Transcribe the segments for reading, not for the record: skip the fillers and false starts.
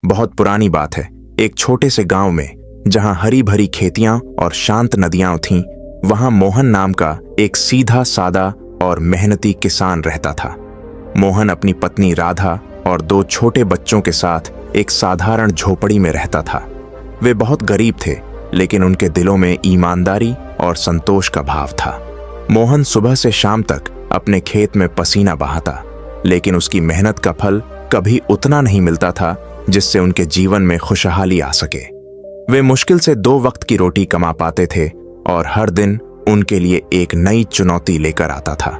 बहुत पुरानी बात है। एक छोटे से गांव में, जहां हरी भरी खेतियां और शांत नदियां थीं, वहां मोहन नाम का एक सीधा सादा और मेहनती किसान रहता था। मोहन अपनी पत्नी राधा और 2 छोटे बच्चों के साथ एक साधारण झोपड़ी में रहता था। वे बहुत गरीब थे, लेकिन उनके दिलों में ईमानदारी और संतोष का भाव था। मोहन सुबह से शाम तक अपने खेत में पसीना बहाता, लेकिन उसकी मेहनत का फल कभी उतना नहीं मिलता था जिससे उनके जीवन में खुशहाली आ सके। वे मुश्किल से 2 वक्त की रोटी कमा पाते थे और हर दिन उनके लिए एक नई चुनौती लेकर आता था।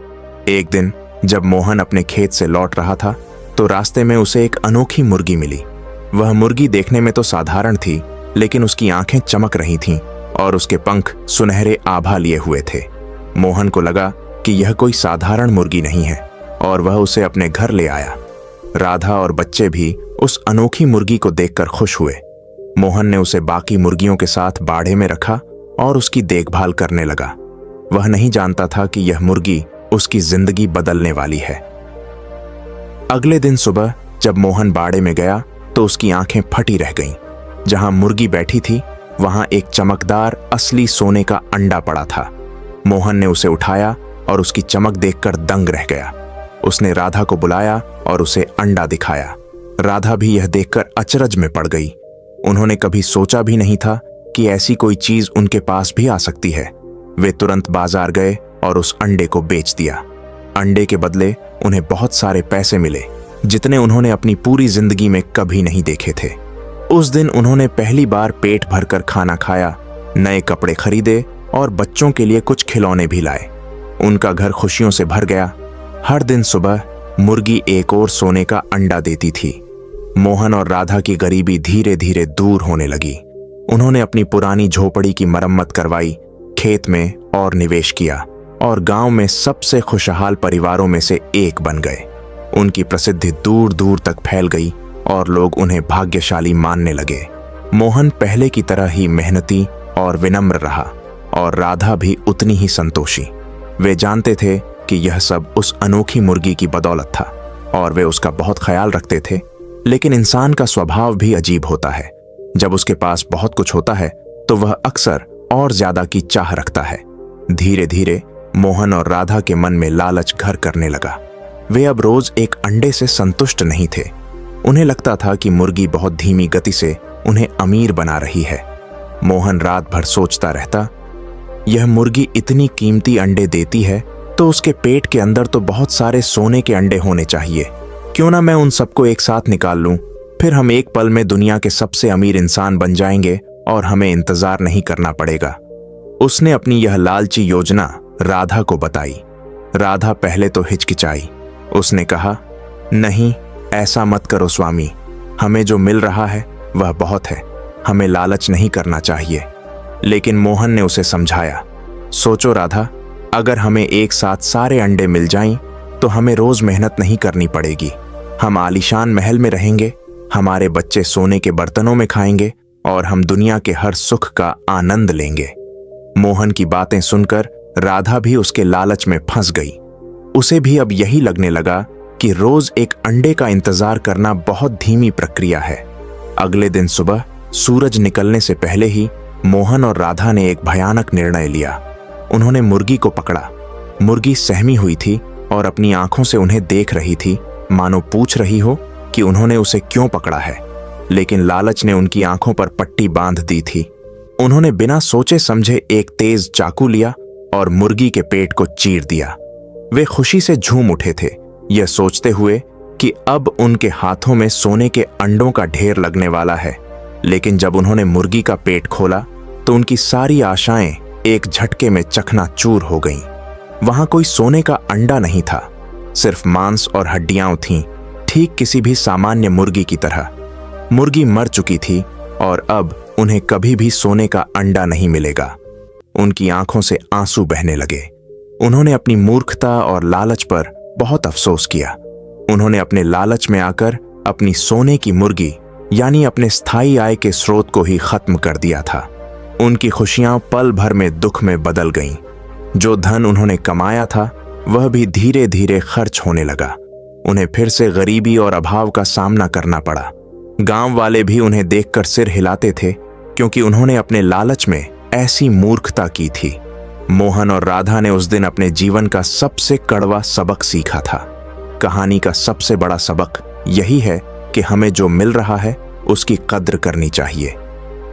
एक दिन जब मोहन अपने खेत से लौट रहा था, तो रास्ते में उसे एक अनोखी मुर्गी मिली। वह मुर्गी देखने में तो साधारण थी, लेकिन उसकी आंखें चमक रही थीं और उसके पंख सुनहरे आभा लिए हुए थे। मोहन को लगा कि यह कोई साधारण मुर्गी नहीं है और वह उसे अपने घर ले आया। राधा और बच्चे भी उस अनोखी मुर्गी को देखकर खुश हुए। मोहन ने उसे बाकी मुर्गियों के साथ बाड़े में रखा और उसकी देखभाल करने लगा। वह नहीं जानता था कि यह मुर्गी उसकी जिंदगी बदलने वाली है। अगले दिन सुबह जब मोहन बाड़े में गया, तो उसकी आंखें फटी रह गईं। जहां मुर्गी बैठी थी, वहां एक चमकदार असली सोने का अंडा पड़ा था। मोहन ने उसे उठाया और उसकी चमक देखकर दंग रह गया। उसने राधा को बुलाया और उसे अंडा दिखाया। राधा भी यह देखकर अचरज में पड़ गई। उन्होंने कभी सोचा भी नहीं था कि ऐसी कोई चीज उनके पास भी आ सकती है। वे तुरंत बाजार गए और उस अंडे को बेच दिया। अंडे के बदले उन्हें बहुत सारे पैसे मिले, जितने उन्होंने अपनी पूरी जिंदगी में कभी नहीं देखे थे। उस दिन उन्होंने पहली बार पेट भरकर खाना खाया, नए कपड़े खरीदे और बच्चों के लिए कुछ खिलौने भी लाए। उनका घर खुशियों से भर गया। हर दिन सुबह मुर्गी एक और सोने का अंडा देती थी। मोहन और राधा की गरीबी धीरे धीरे दूर होने लगी। उन्होंने अपनी पुरानी झोपड़ी की मरम्मत करवाई, खेत में और निवेश किया और गांव में सबसे खुशहाल परिवारों में से एक बन गए। उनकी प्रसिद्धि दूर दूर तक फैल गई और लोग उन्हें भाग्यशाली मानने लगे। मोहन पहले की तरह ही मेहनती और विनम्र रहा और राधा भी उतनी ही संतोषी। वे जानते थे कि यह सब उस अनोखी मुर्गी की बदौलत था और वे उसका बहुत ख्याल रखते थे। लेकिन इंसान का स्वभाव भी अजीब होता है। जब उसके पास बहुत कुछ होता है, तो वह अक्सर और ज्यादा की चाह रखता है। धीरे धीरे मोहन और राधा के मन में लालच घर करने लगा। वे अब रोज एक अंडे से संतुष्ट नहीं थे। उन्हें लगता था कि मुर्गी बहुत धीमी गति से उन्हें अमीर बना रही है। मोहन रात भर सोचता रहता, यह मुर्गी इतनी कीमती अंडे देती है, तो उसके पेट के अंदर तो बहुत सारे सोने के अंडे होने चाहिए। क्यों ना मैं उन सबको एक साथ निकाल लूं, फिर हम एक पल में दुनिया के सबसे अमीर इंसान बन जाएंगे और हमें इंतजार नहीं करना पड़ेगा। उसने अपनी यह लालची योजना राधा को बताई। राधा पहले तो हिचकिचाई। उसने कहा, नहीं, ऐसा मत करो स्वामी, हमें जो मिल रहा है वह बहुत है, हमें लालच नहीं करना चाहिए। लेकिन मोहन ने उसे समझाया, सोचो राधा, अगर हमें एक साथ सारे अंडे मिल जाएं, तो हमें रोज मेहनत नहीं करनी पड़ेगी। हम आलीशान महल में रहेंगे, हमारे बच्चे सोने के बर्तनों में खाएंगे और हम दुनिया के हर सुख का आनंद लेंगे। मोहन की बातें सुनकर राधा भी उसके लालच में फंस गई। उसे भी अब यही लगने लगा कि रोज एक अंडे का इंतजार करना बहुत धीमी प्रक्रिया है। अगले दिन सुबह सूरज निकलने से पहले ही मोहन और राधा ने एक भयानक निर्णय लिया। उन्होंने मुर्गी को पकड़ा। मुर्गी सहमी हुई थी और अपनी आंखों से उन्हें देख रही थी, मानो पूछ रही हो कि उन्होंने उसे क्यों पकड़ा है। लेकिन लालच ने उनकी आंखों पर पट्टी बांध दी थी। उन्होंने बिना सोचे समझे एक तेज चाकू लिया और मुर्गी के पेट को चीर दिया। वे खुशी से झूम उठे थे, यह सोचते हुए कि अब उनके हाथों में सोने के अंडों का ढेर लगने वाला है। लेकिन जब उन्होंने मुर्गी का पेट खोला, तो उनकी सारी आशाएं एक झटके में चकनाचूर हो गईं। वहां कोई सोने का अंडा नहीं था, सिर्फ मांस और हड्डियां थीं, ठीक किसी भी सामान्य मुर्गी की तरह। मुर्गी मर चुकी थी और अब उन्हें कभी भी सोने का अंडा नहीं मिलेगा। उनकी आंखों से आंसू बहने लगे। उन्होंने अपनी मूर्खता और लालच पर बहुत अफसोस किया। उन्होंने अपने लालच में आकर अपनी सोने की मुर्गी यानी अपने स्थायी आय के स्रोत को ही खत्म कर दिया था। उनकी खुशियां पल भर में दुख में बदल गईं। जो धन उन्होंने कमाया था, वह भी धीरे धीरे खर्च होने लगा। उन्हें फिर से गरीबी और अभाव का सामना करना पड़ा। गांव वाले भी उन्हें देखकर सिर हिलाते थे, क्योंकि उन्होंने अपने लालच में ऐसी मूर्खता की थी। मोहन और राधा ने उस दिन अपने जीवन का सबसे कड़वा सबक सीखा था। कहानी का सबसे बड़ा सबक यही है कि हमें जो मिल रहा है उसकी कद्र करनी चाहिए।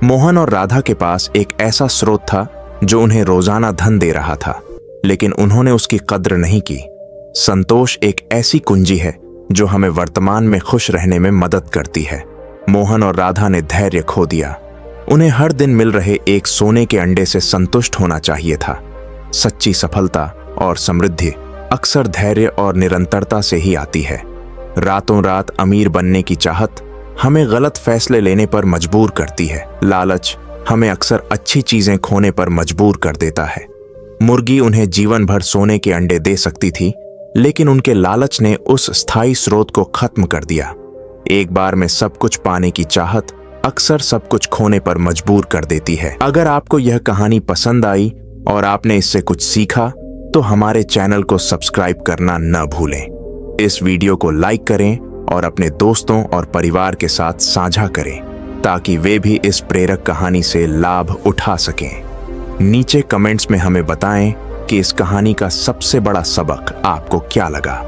मोहन और राधा के पास एक ऐसा स्रोत था जो उन्हें रोजाना धन दे रहा था, लेकिन उन्होंने उसकी कद्र नहीं की। संतोष एक ऐसी कुंजी है जो हमें वर्तमान में खुश रहने में मदद करती है। मोहन और राधा ने धैर्य खो दिया। उन्हें हर दिन मिल रहे एक सोने के अंडे से संतुष्ट होना चाहिए था। सच्ची सफलता और समृद्धि अक्सर धैर्य और निरंतरता से ही आती है। रातों रात अमीर बनने की चाहत हमें गलत फैसले लेने पर मजबूर करती है। लालच हमें अक्सर अच्छी चीजें खोने पर मजबूर कर देता है। मुर्गी उन्हें जीवन भर सोने के अंडे दे सकती थी, लेकिन उनके लालच ने उस स्थायी स्रोत को खत्म कर दिया। एक बार में सब कुछ पाने की चाहत अक्सर सब कुछ खोने पर मजबूर कर देती है। अगर आपको यह कहानी पसंद आई और आपने इससे कुछ सीखा तो हमारे चैनल को सब्सक्राइब करना न भूलें। इस वीडियो को लाइक करें और अपने दोस्तों और परिवार के साथ साझा करें, ताकि वे भी इस प्रेरक कहानी से लाभ उठा सकें। नीचे कमेंट्स में हमें बताएं कि इस कहानी का सबसे बड़ा सबक आपको क्या लगा।